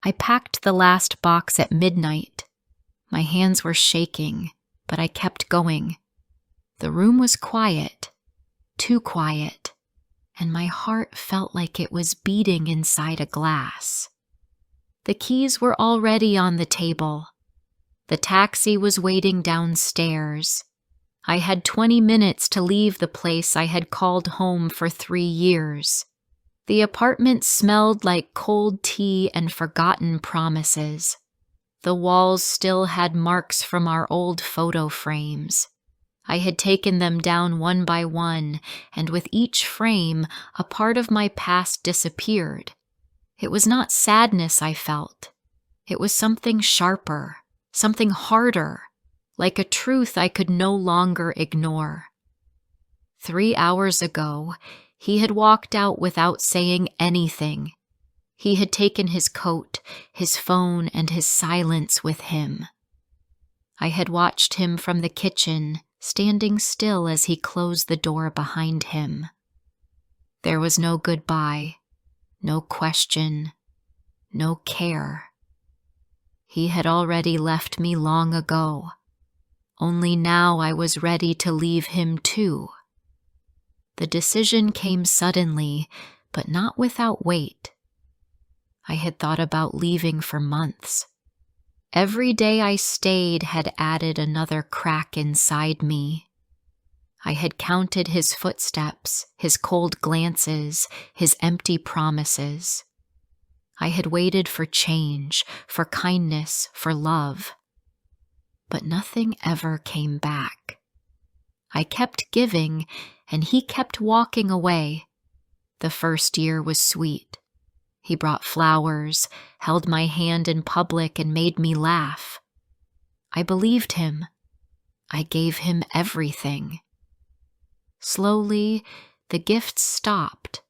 I packed the last box at midnight. My hands were shaking, but I kept going. The room was quiet, too quiet, and my heart felt like it was beating inside a glass. The keys were already on the table. The taxi was waiting downstairs. I had 20 minutes to leave the place I had called home for 3 years. The apartment smelled like cold tea and forgotten promises. The walls still had marks from our old photo frames. I had taken them down one by one, and with each frame, a part of my past disappeared. It was not sadness I felt. It was something sharper, something harder, like a truth I could no longer ignore. 3 hours ago, he had walked out without saying anything. He had taken his coat, his phone, and his silence with him. I had watched him from the kitchen, standing still as he closed the door behind him. There was no goodbye, no question, no care. He had already left me long ago. Only now I was ready to leave him too. The decision came suddenly, but not without weight. I had thought about leaving for months. Every day I stayed had added another crack inside me. I had counted his footsteps, his cold glances, his empty promises. I had waited for change, for kindness, for love. But nothing ever came back. I kept giving, and he kept walking away. The first year was sweet. He brought flowers, held my hand in public, and made me laugh. I believed him. I gave him everything. Slowly, the gifts stopped.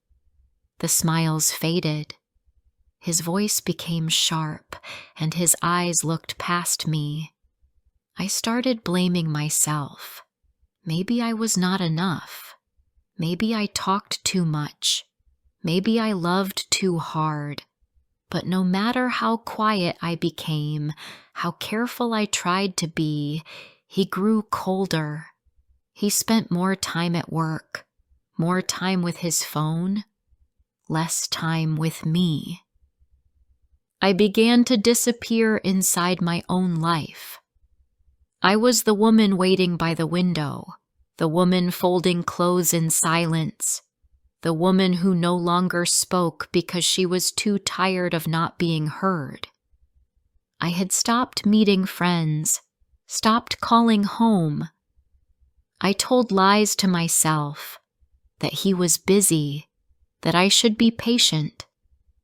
The smiles faded. His voice became sharp, and his eyes looked past me. I started blaming myself. Maybe I was not enough. Maybe I talked too much. Maybe I loved too hard. But no matter how quiet I became, how careful I tried to be, he grew colder. He spent more time at work, more time with his phone, less time with me. I began to disappear inside my own life. I was the woman waiting by the window, the woman folding clothes in silence, the woman who no longer spoke because she was too tired of not being heard. I had stopped meeting friends, stopped calling home. I told lies to myself, that he was busy, that I should be patient,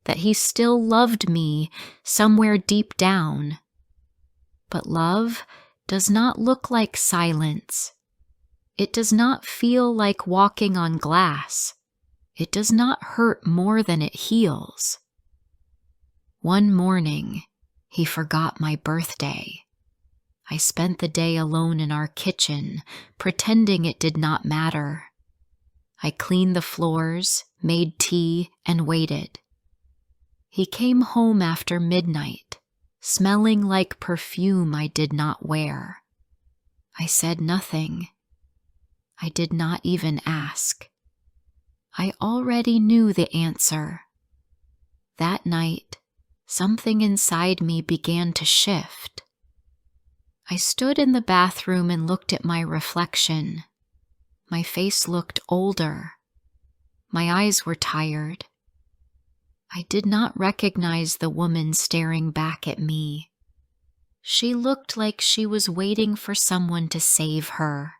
that he still loved me somewhere deep down. But love does not look like silence. It does not feel like walking on glass. It does not hurt more than it heals. One morning, he forgot my birthday. I spent the day alone in our kitchen, pretending it did not matter. I cleaned the floors, made tea, and waited. He came home after midnight, smelling like perfume I did not wear. I said nothing. I did not even ask. I already knew the answer. That night, something inside me began to shift. I stood in the bathroom and looked at my reflection. My face looked older. My eyes were tired. I did not recognize the woman staring back at me. She looked like she was waiting for someone to save her,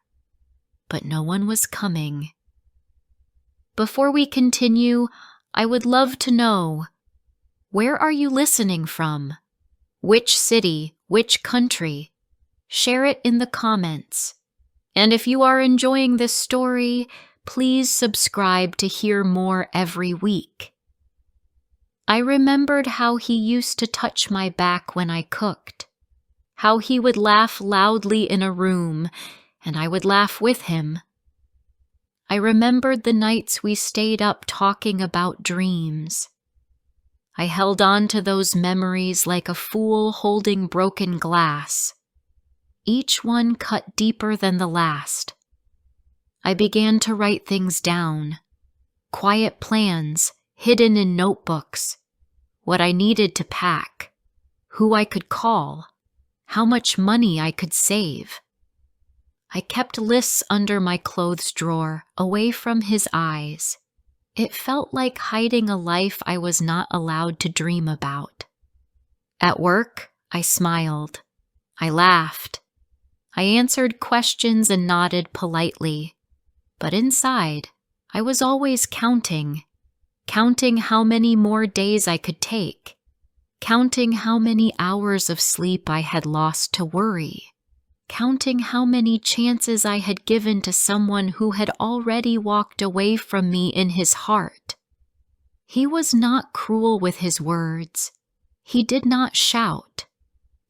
but no one was coming. Before we continue, I would love to know, where are you listening from? Which city? Which country? Share it in the comments. And if you are enjoying this story, please subscribe to hear more every week. I remembered how he used to touch my back when I cooked, how he would laugh loudly in a room, and I would laugh with him. I remembered the nights we stayed up talking about dreams. I held on to those memories like a fool holding broken glass. Each one cut deeper than the last. I began to write things down. Quiet plans hidden in notebooks. What I needed to pack. Who I could call. How much money I could save. I kept lists under my clothes drawer, away from his eyes. It felt like hiding a life I was not allowed to dream about. At work, I smiled. I laughed. I answered questions and nodded politely. But inside, I was always counting how many more days I could take, counting how many hours of sleep I had lost to worry, counting how many chances I had given to someone who had already walked away from me in his heart. He was not cruel with his words. He did not shout,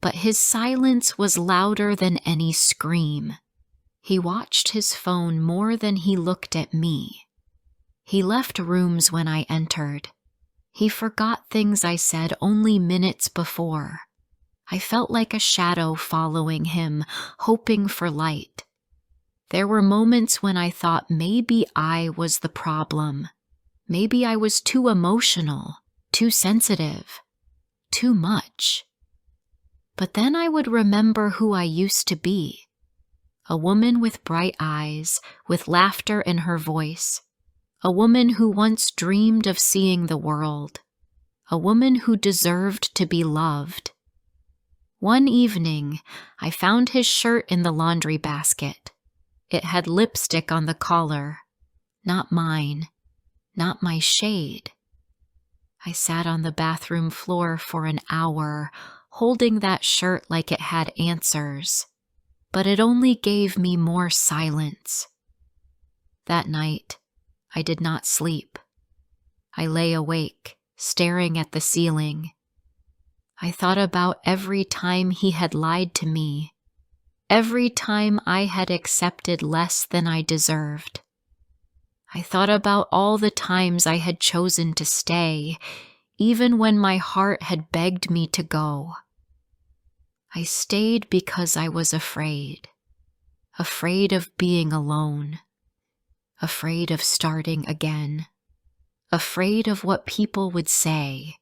but his silence was louder than any scream. He watched his phone more than he looked at me. He left rooms when I entered. He forgot things I said only minutes before. I felt like a shadow following him, hoping for light. There were moments when I thought maybe I was the problem. Maybe I was too emotional, too sensitive, too much. But then I would remember who I used to be. A woman with bright eyes, with laughter in her voice. A woman who once dreamed of seeing the world. A woman who deserved to be loved. One evening, I found his shirt in the laundry basket. It had lipstick on the collar. Not mine. Not my shade. I sat on the bathroom floor for an hour, holding that shirt like it had answers. But it only gave me more silence. That night, I did not sleep. I lay awake, staring at the ceiling. I thought about every time he had lied to me, every time I had accepted less than I deserved. I thought about all the times I had chosen to stay, even when my heart had begged me to go. I stayed because I was afraid of being alone, afraid of starting again, afraid of what people would say.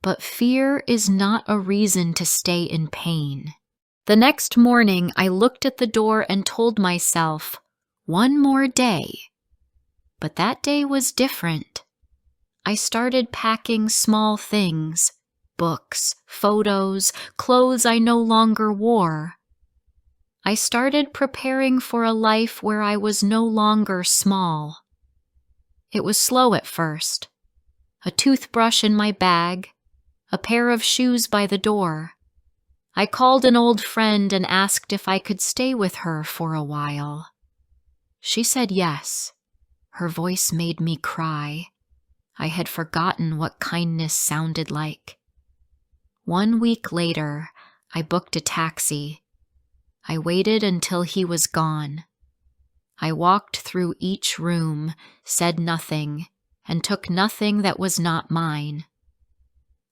But fear is not a reason to stay in pain. The next morning, I looked at the door and told myself, one more day. But that day was different. I started packing small things, books, photos, clothes I no longer wore. I started preparing for a life where I was no longer small. It was slow at first. A toothbrush in my bag, a pair of shoes by the door. I called an old friend and asked if I could stay with her for a while. She said yes. Her voice made me cry. I had forgotten what kindness sounded like. 1 week later, I booked a taxi. I waited until he was gone. I walked through each room, said nothing, and took nothing that was not mine.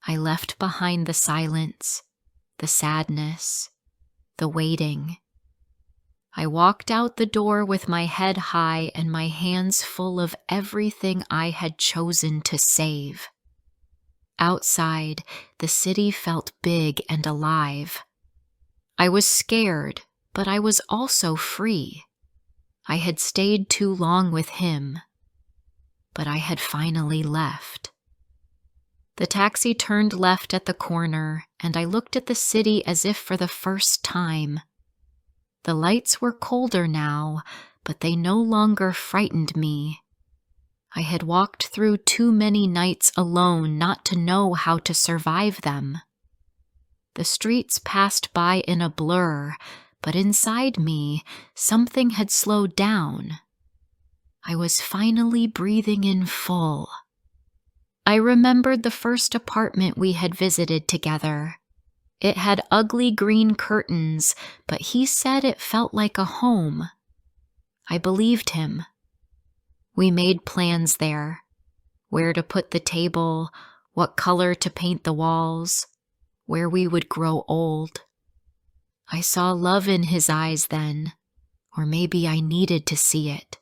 I left behind the silence, the sadness, the waiting. I walked out the door with my head high and my hands full of everything I had chosen to save. Outside, the city felt big and alive. I was scared, but I was also free. I had stayed too long with him, but I had finally left. The taxi turned left at the corner, and I looked at the city as if for the first time. The lights were colder now, but they no longer frightened me. I had walked through too many nights alone not to know how to survive them. The streets passed by in a blur, but inside me, something had slowed down. I was finally breathing in full. I remembered the first apartment we had visited together. It had ugly green curtains, but he said it felt like a home. I believed him. We made plans there. Where to put the table, what color to paint the walls, where we would grow old. I saw love in his eyes then, or maybe I needed to see it.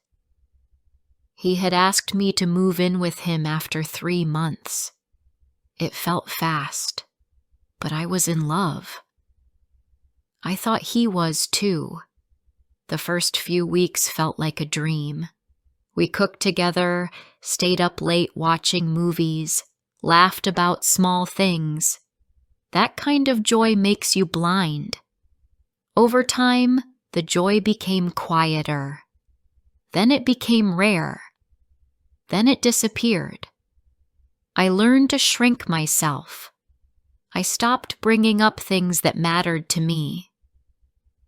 He had asked me to move in with him after 3 months. It felt fast, but I was in love. I thought he was too. The first few weeks felt like a dream. We cooked together, stayed up late watching movies, laughed about small things. That kind of joy makes you blind. Over time, the joy became quieter. Then it became rare. Then it disappeared. I learned to shrink myself. I stopped bringing up things that mattered to me.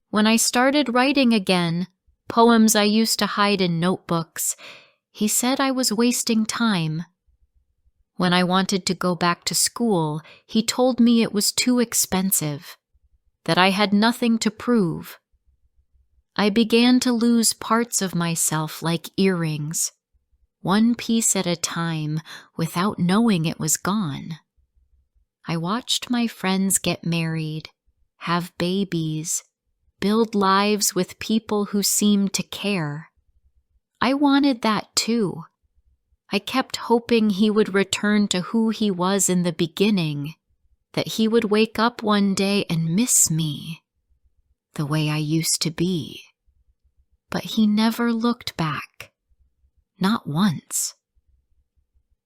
When I started writing again, poems I used to hide in notebooks, he said I was wasting time. When I wanted to go back to school, he told me it was too expensive, that I had nothing to prove. I began to lose parts of myself like earrings, one piece at a time without knowing it was gone. I watched my friends get married, have babies, build lives with people who seemed to care. I wanted that too. I kept hoping he would return to who he was in the beginning, that he would wake up one day and miss me, the way I used to be. But he never looked back, not once.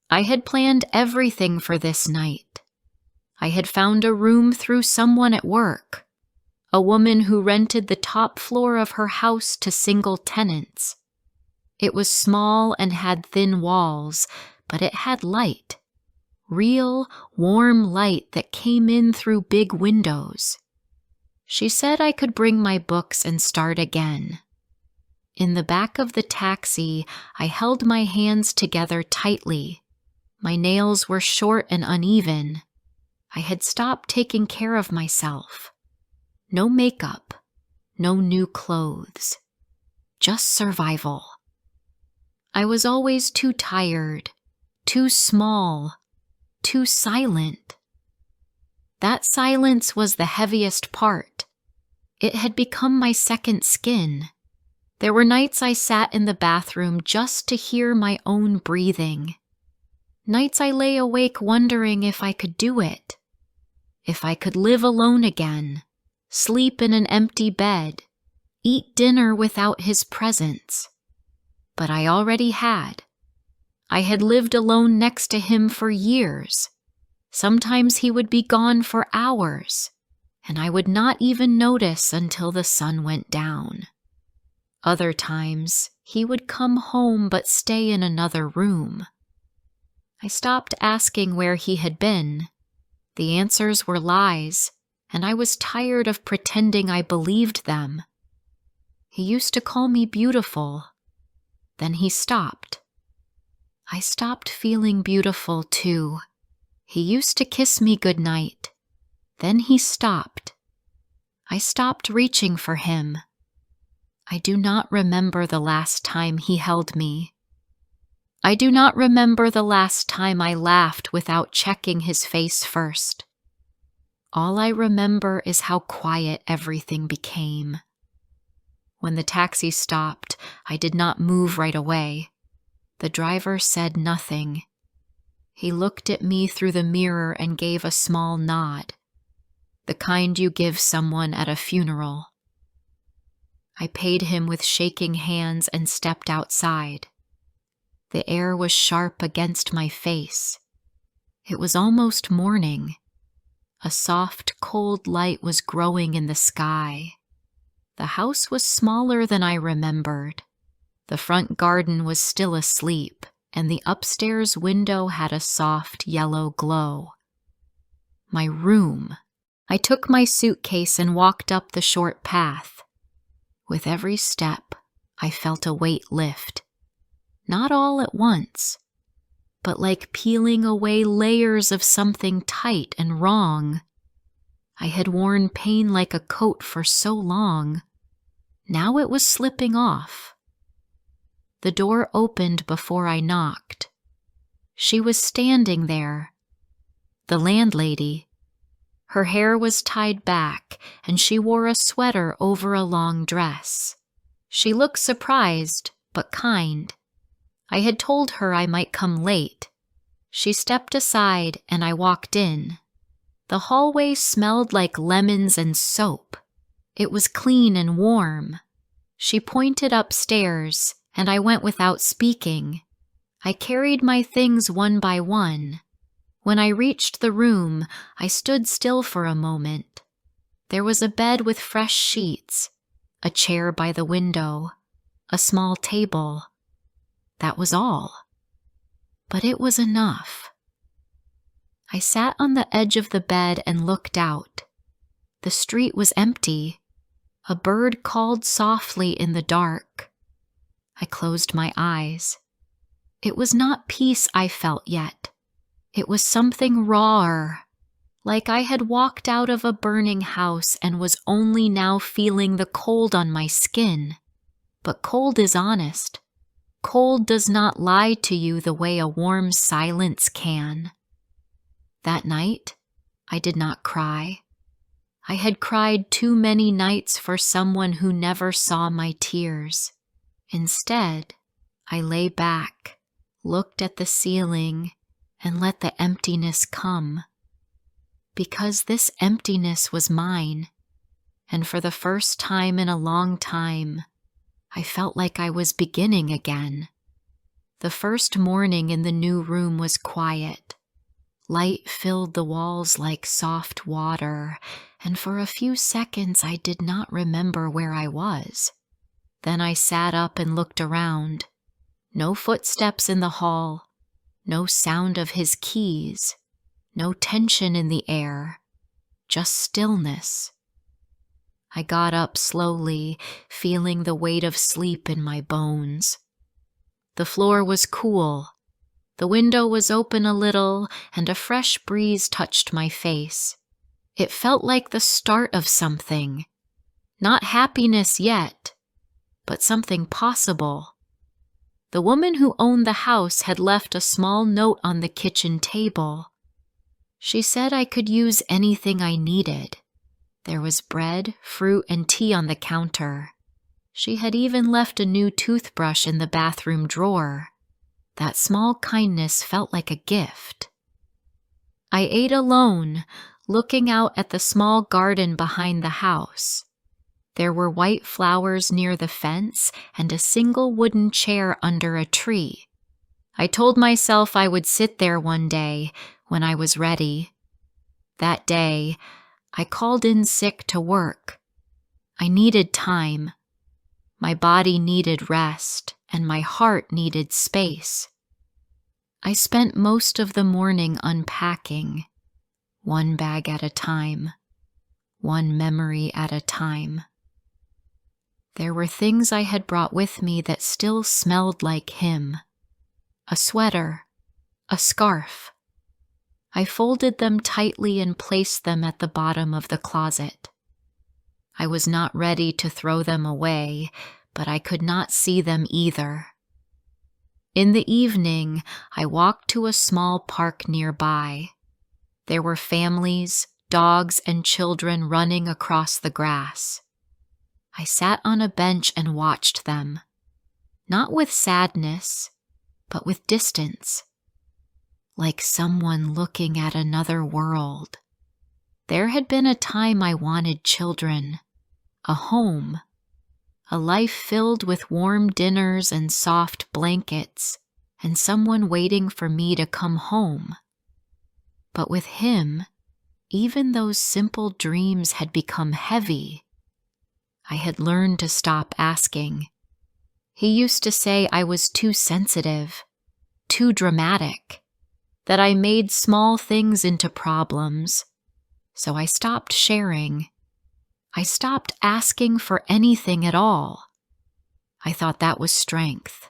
I had planned everything for this night. I had found a room through someone at work, a woman who rented the top floor of her house to single tenants. It was small and had thin walls, but it had light. Real, warm light that came in through big windows. She said I could bring my books and start again. In the back of the taxi, I held my hands together tightly. My nails were short and uneven. I had stopped taking care of myself. No makeup, no new clothes. Just survival. I was always too tired, too small, too silent. That silence was the heaviest part. It had become my second skin. There were nights I sat in the bathroom just to hear my own breathing. Nights I lay awake wondering if I could do it. If I could live alone again, sleep in an empty bed, eat dinner without his presence. But I already had. I had lived alone next to him for years. Sometimes he would be gone for hours, and I would not even notice until the sun went down. Other times, he would come home but stay in another room. I stopped asking where he had been. The answers were lies, and I was tired of pretending I believed them. He used to call me beautiful. Then he stopped. I stopped feeling beautiful too. He used to kiss me goodnight. Then he stopped. I stopped reaching for him. I do not remember the last time he held me. I do not remember the last time I laughed without checking his face first. All I remember is how quiet everything became. When the taxi stopped, I did not move right away. The driver said nothing. He looked at me through the mirror and gave a small nod, the kind you give someone at a funeral. I paid him with shaking hands and stepped outside. The air was sharp against my face. It was almost morning. A soft, cold light was growing in the sky. The house was smaller than I remembered. The front garden was still asleep, and the upstairs window had a soft yellow glow. My room. I took my suitcase and walked up the short path. With every step, I felt a weight lift. Not all at once, but like peeling away layers of something tight and wrong. I had worn pain like a coat for so long. Now it was slipping off. The door opened before I knocked. She was standing there, the landlady. Her hair was tied back, and she wore a sweater over a long dress. She looked surprised, but kind. I had told her I might come late. She stepped aside, and I walked in. The hallway smelled like lemons and soap. It was clean and warm. She pointed upstairs, and I went without speaking. I carried my things one by one. When I reached the room, I stood still for a moment. There was a bed with fresh sheets, a chair by the window, a small table. That was all. But it was enough. I sat on the edge of the bed and looked out. The street was empty. A bird called softly in the dark. I closed my eyes. It was not peace I felt yet. It was something rawer, like I had walked out of a burning house and was only now feeling the cold on my skin. But cold is honest. Cold does not lie to you the way a warm silence can. That night, I did not cry. I had cried too many nights for someone who never saw my tears. Instead, I lay back, looked at the ceiling, and let the emptiness come. Because this emptiness was mine, and for the first time in a long time, I felt like I was beginning again. The first morning in the new room was quiet. Light filled the walls like soft water, and for a few seconds I did not remember where I was. Then I sat up and looked around. No footsteps in the hall. No sound of his keys, no tension in the air, just stillness. I got up slowly, feeling the weight of sleep in my bones. The floor was cool. The window was open a little, and a fresh breeze touched my face. It felt like the start of something. Not happiness yet, but something possible. The woman who owned the house had left a small note on the kitchen table. She said I could use anything I needed. There was bread, fruit, and tea on the counter. She had even left a new toothbrush in the bathroom drawer. That small kindness felt like a gift. I ate alone, looking out at the small garden behind the house. There were white flowers near the fence and a single wooden chair under a tree. I told myself I would sit there one day when I was ready. That day, I called in sick to work. I needed time. My body needed rest, and my heart needed space. I spent most of the morning unpacking, one bag at a time, one memory at a time. There were things I had brought with me that still smelled like him. A sweater, a scarf. I folded them tightly and placed them at the bottom of the closet. I was not ready to throw them away, but I could not see them either. In the evening, I walked to a small park nearby. There were families, dogs, and children running across the grass. I sat on a bench and watched them, not with sadness, but with distance, like someone looking at another world. There had been a time I wanted children, a home, a life filled with warm dinners and soft blankets, and someone waiting for me to come home. But with him, even those simple dreams had become heavy. I had learned to stop asking. He used to say I was too sensitive, too dramatic, that I made small things into problems. So I stopped sharing. I stopped asking for anything at all. I thought that was strength.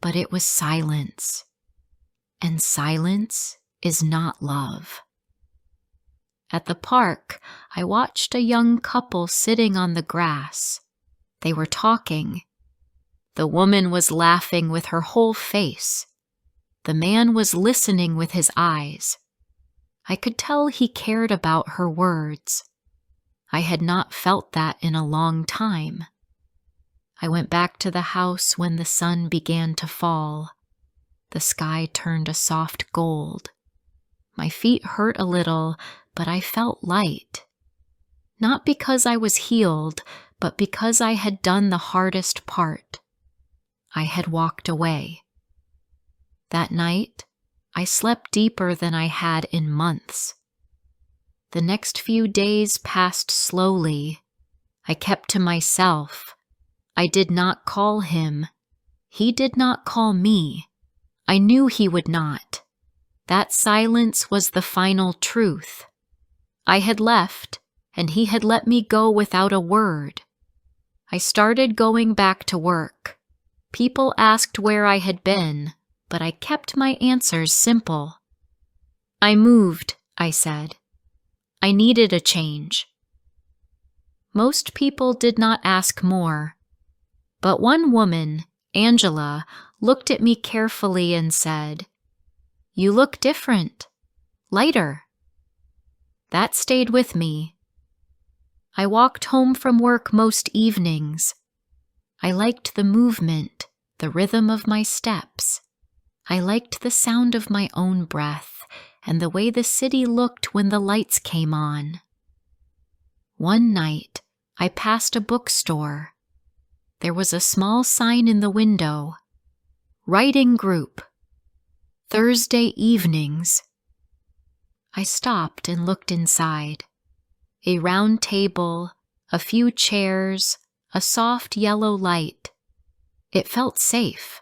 But it was silence. And silence is not love. At the park, I watched a young couple sitting on the grass. They were talking. The woman was laughing with her whole face. The man was listening with his eyes. I could tell he cared about her words. I had not felt that in a long time. I went back to the house when the sun began to fall. The sky turned a soft gold. My feet hurt a little, but I felt light. Not because I was healed, but because I had done the hardest part. I had walked away. That night, I slept deeper than I had in months. The next few days passed slowly. I kept to myself. I did not call him. He did not call me. I knew he would not. That silence was the final truth. I had left, and he had let me go without a word. I started going back to work. People asked where I had been, but I kept my answers simple. I moved, I said. I needed a change. Most people did not ask more, but one woman, Angela, looked at me carefully and said, "You look different, lighter." That stayed with me. I walked home from work most evenings. I liked the movement, the rhythm of my steps. I liked the sound of my own breath and the way the city looked when the lights came on. One night, I passed a bookstore. There was a small sign in the window, "Writing Group, Thursday evenings." I stopped and looked inside. A round table, a few chairs, a soft yellow light. It felt safe.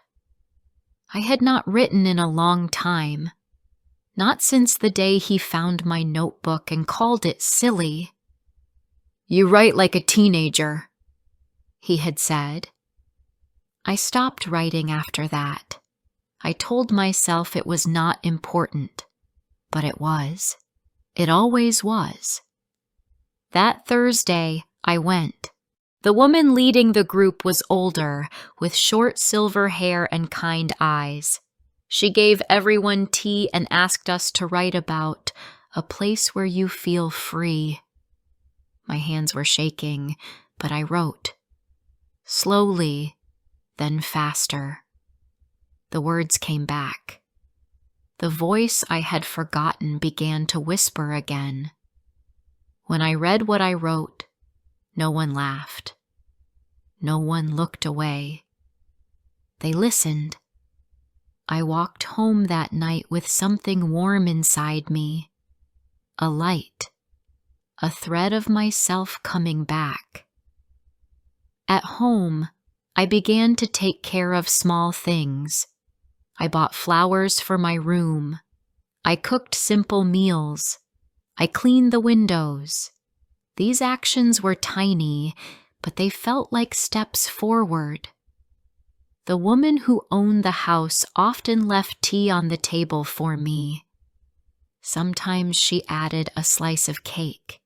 I had not written in a long time, not since the day he found my notebook and called it silly. "You write like a teenager," he had said. I stopped writing after that. I told myself it was not important, but it was. It always was. That Thursday, I went. The woman leading the group was older, with short silver hair and kind eyes. She gave everyone tea and asked us to write about a place where you feel free. My hands were shaking, but I wrote. Slowly, then faster. The words came back. The voice I had forgotten began to whisper again. When I read what I wrote, no one laughed. No one looked away. They listened. I walked home that night with something warm inside me. A light. A thread of myself coming back. At home, I began to take care of small things. I bought flowers for my room. I cooked simple meals. I cleaned the windows. These actions were tiny, but they felt like steps forward. The woman who owned the house often left tea on the table for me. Sometimes she added a slice of cake.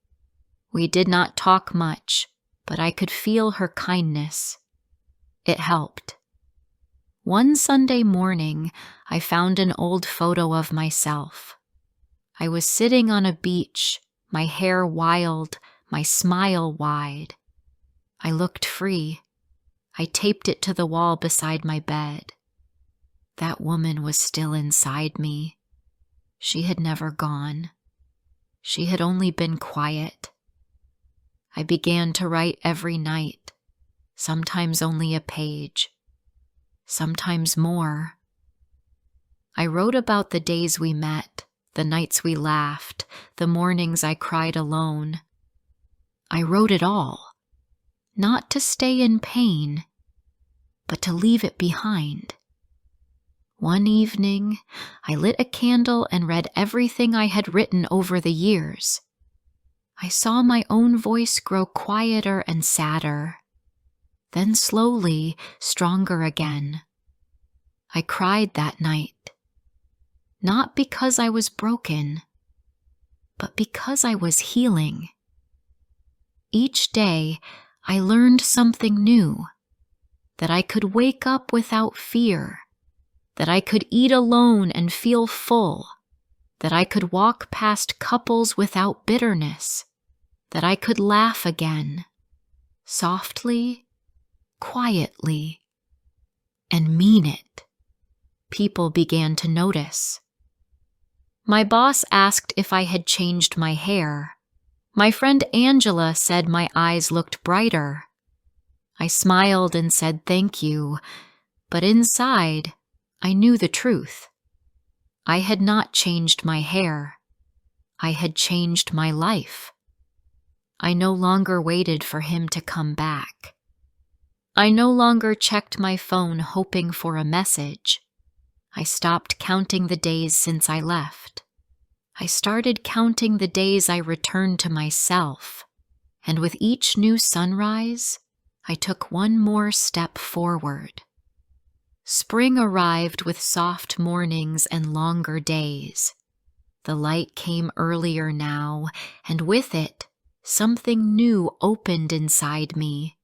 We did not talk much, but I could feel her kindness. It helped. One Sunday morning, I found an old photo of myself. I was sitting on a beach, my hair wild, my smile wide. I looked free. I taped it to the wall beside my bed. That woman was still inside me. She had never gone. She had only been quiet. I began to write every night, sometimes only a page, sometimes more. I wrote about the days we met, the nights we laughed, the mornings I cried alone. I wrote it all, not to stay in pain, but to leave it behind. One evening, I lit a candle and read everything I had written over the years. I saw my own voice grow quieter and sadder, then slowly stronger again. I cried that night, not because I was broken, but because I was healing. Each day, I learned something new, that I could wake up without fear, that I could eat alone and feel full, that I could walk past couples without bitterness, that I could laugh again, softly, quietly, and mean it. People began to notice. My boss asked if I had changed my hair. My friend Angela said my eyes looked brighter. I smiled and said thank you, but inside, I knew the truth. I had not changed my hair. I had changed my life. I no longer waited for him to come back. I no longer checked my phone hoping for a message. I stopped counting the days since I left. I started counting the days I returned to myself, and with each new sunrise, I took one more step forward. Spring arrived with soft mornings and longer days. The light came earlier now, and with it, something new opened inside me.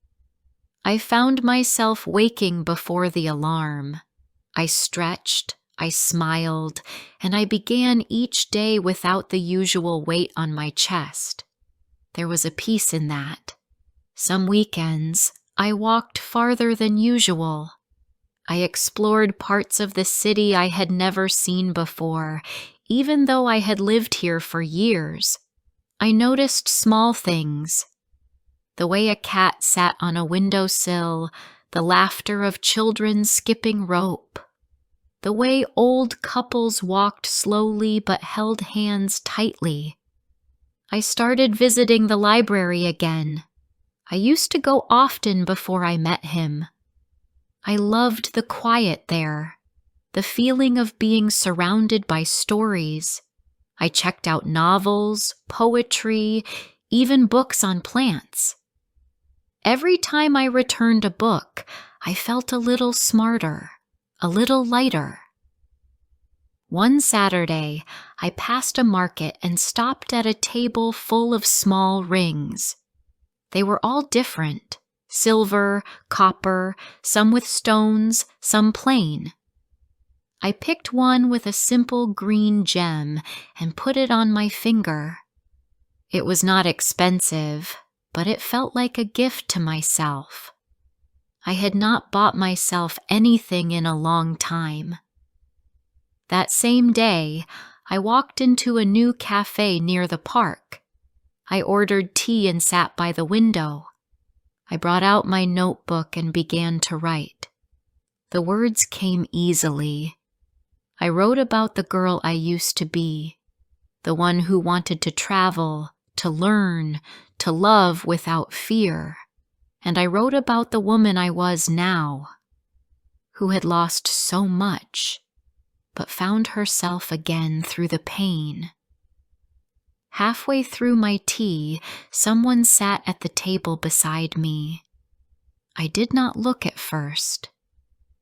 I found myself waking before the alarm. I stretched, I smiled, and I began each day without the usual weight on my chest. There was a peace in that. Some weekends, I walked farther than usual. I explored parts of the city I had never seen before, even though I had lived here for years. I noticed small things. The way a cat sat on a windowsill, the laughter of children skipping rope, the way old couples walked slowly but held hands tightly. I started visiting the library again. I used to go often before I met him. I loved the quiet there, the feeling of being surrounded by stories. I checked out novels, poetry, even books on plants. Every time I returned a book, I felt a little smarter, a little lighter. One Saturday, I passed a market and stopped at a table full of small rings. They were all different. Silver, copper, some with stones, some plain. I picked one with a simple green gem and put it on my finger. It was not expensive, but it felt like a gift to myself. I had not bought myself anything in a long time. That same day, I walked into a new cafe near the park. I ordered tea and sat by the window. I brought out my notebook and began to write. The words came easily. I wrote about the girl I used to be, the one who wanted to travel, to learn, to love without fear. And I wrote about the woman I was now, who had lost so much, but found herself again through the pain. Halfway through my tea, someone sat at the table beside me. I did not look at first,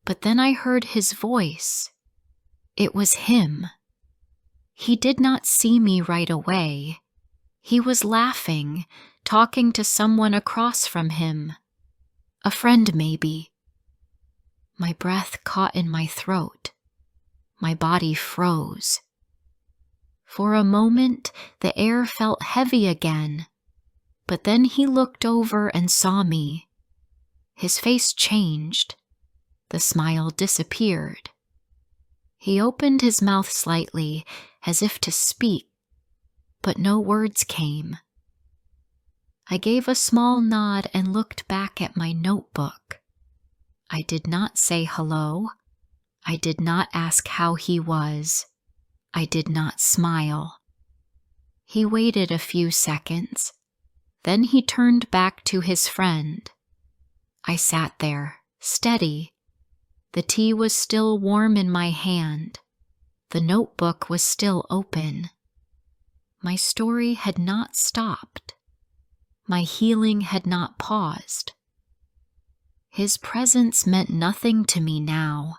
but then I heard his voice. It was him. He did not see me right away. He was laughing, talking to someone across from him. A friend, maybe. My breath caught in my throat. My body froze. For a moment, the air felt heavy again, but then he looked over and saw me. His face changed. The smile disappeared. He opened his mouth slightly, as if to speak, but no words came. I gave a small nod and looked back at my notebook. I did not say hello. I did not ask how he was. I did not smile. He waited a few seconds. Then he turned back to his friend. I sat there, steady. The tea was still warm in my hand. The notebook was still open. My story had not stopped. My healing had not paused. His presence meant nothing to me now.